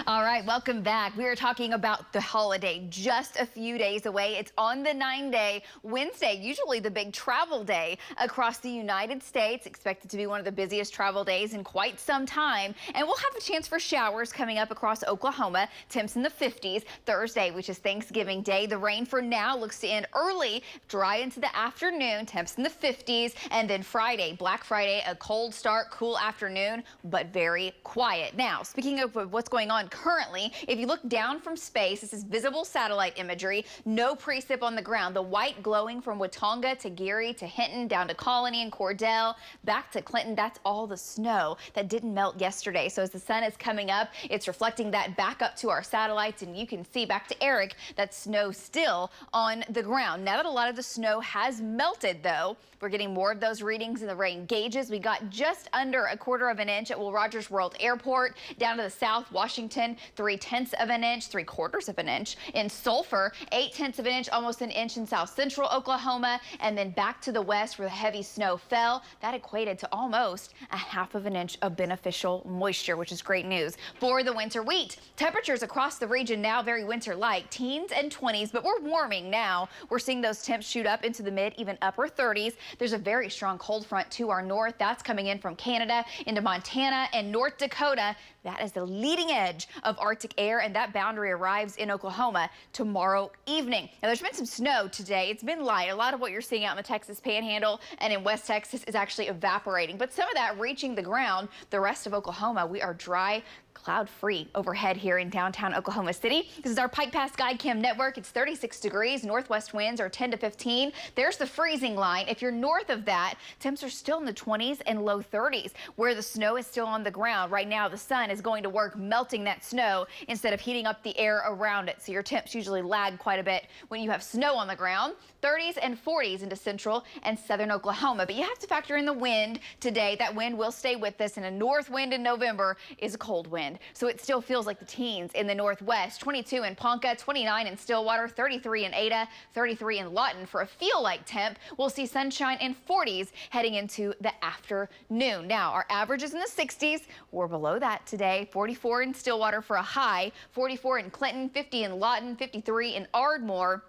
All right, welcome back. We are talking about the holiday just a few days away. It's on the 9-day Wednesday, usually the big travel day across the United States. Expected to be one of the busiest travel days in quite some time. And we'll have a chance for showers coming up across Oklahoma. Temps in the 50s. Thursday, which is Thanksgiving Day. The rain for now looks to end early, dry into the afternoon. Temps in the 50s. And then Friday, Black Friday, a cold start, cool afternoon, but very quiet. Now, speaking of what's going on currently, if you look down from space, this is visible satellite imagery, no precip on the ground. The white glowing from Watonga to Geary to Hinton down to Colony and Cordell back to Clinton. That's all the snow that didn't melt yesterday. So as the sun is coming up, it's reflecting that back up to our satellites, and you can see back to Eric that snow still on the ground. Now that a lot of the snow has melted, though, we're getting more of those readings in the rain gauges. We got just under a quarter of an inch at Will Rogers World Airport. Down to the south, Washington, 3/10 of an inch, 3/4 of an inch. In Sulphur, 8/10 of an inch, almost an inch in south central Oklahoma. And then back to the west where the heavy snow fell. That equated to almost a half of an inch of beneficial moisture, which is great news for the winter wheat. Temperatures across the region now very winter-like, teens and 20s, but we're warming now. We're seeing those temps shoot up into the mid, even upper 30s. There's a very strong cold front to our north. That's coming in from Canada into Montana and North Dakota. That is the leading edge of Arctic air, and that boundary arrives in Oklahoma tomorrow evening. Now, there's been some snow today. It's been light. A lot of what you're seeing out in the Texas Panhandle and in West Texas is actually evaporating, but some of that reaching the ground. The rest of Oklahoma, we are dry, cloud-free overhead here in downtown Oklahoma City. This is our Pike Pass Skycam network. It's 36 degrees. Northwest winds are 10 to 15. There's the freezing line. If you're north of that, temps are still in the 20s and low 30s, where the snow is still on the ground. Right now, the sun is going to work melting that snow instead of heating up the air around it. So your temps usually lag quite a bit when you have snow on the ground. 30s and 40s into central and southern Oklahoma. But you have to factor in the wind today. That wind will stay with us, and a north wind in November is a cold wind. So it still feels like the teens in the northwest. 22 in Ponca, 29 in Stillwater, 33 in Ada, 33 in Lawton. For a feel-like temp, we'll see sunshine in 40s heading into the afternoon. Now, our average is in the 60s. We're below that today. 44 in Stillwater for a high, 44 in Clinton, 50 in Lawton, 53 in Ardmore.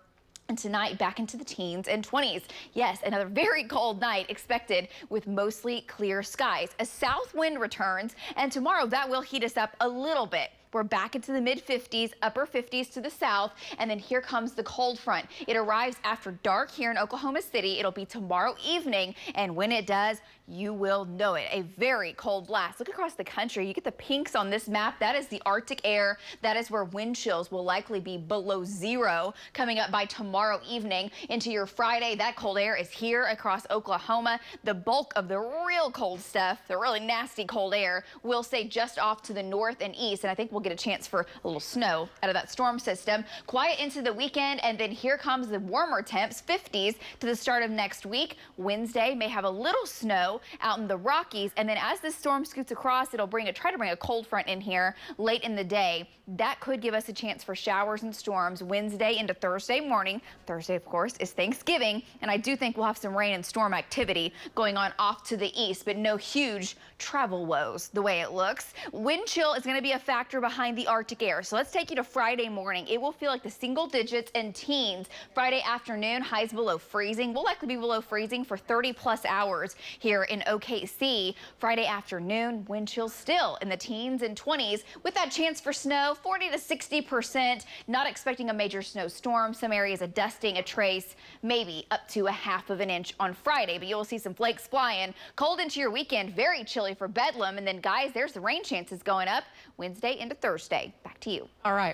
And tonight, back into the teens and 20s. Yes, another very cold night expected with mostly clear skies. A south wind returns, and tomorrow that will heat us up a little bit. We're back into the mid-50s, upper 50s to the south, and then here comes the cold front. It arrives after dark here in Oklahoma City. It'll be tomorrow evening, and when it does, you will know it. A very cold blast. Look across the country. You get the pinks on this map. That is the Arctic air. That is where wind chills will likely be below zero coming up by tomorrow evening. Into your Friday, that cold air is here across Oklahoma. The bulk of the real cold stuff, the really nasty cold air, will stay just off to the north and east, and I think we'll get a chance for a little snow out of that storm system. Quiet into the weekend, and then here comes the warmer temps, 50s to the start of next week. Wednesday may have a little snow out in the Rockies, and then as this storm scoots across, it'll try to bring a cold front in here late in the day. That could give us a chance for showers and storms Wednesday into Thursday morning. Thursday, of course, is Thanksgiving, and I do think we'll have some rain and storm activity going on off to the east, but no huge travel woes the way it looks. Wind chill is going to be a factor behind the Arctic air. So let's take you to Friday morning. It will feel like the single digits and teens. Friday afternoon, highs below freezing. We'll likely be below freezing for 30+ hours here in OKC. Friday afternoon, wind chills still in the teens and 20s with that chance for snow, 40 to 60%. Not expecting a major snowstorm. Some areas a dusting, a trace, maybe up to a half of an inch on Friday, but you'll see some flakes flying. Cold into your weekend, very chilly for Bedlam. And then guys, there's the rain chances going up Wednesday into Thursday. Back to you. All right.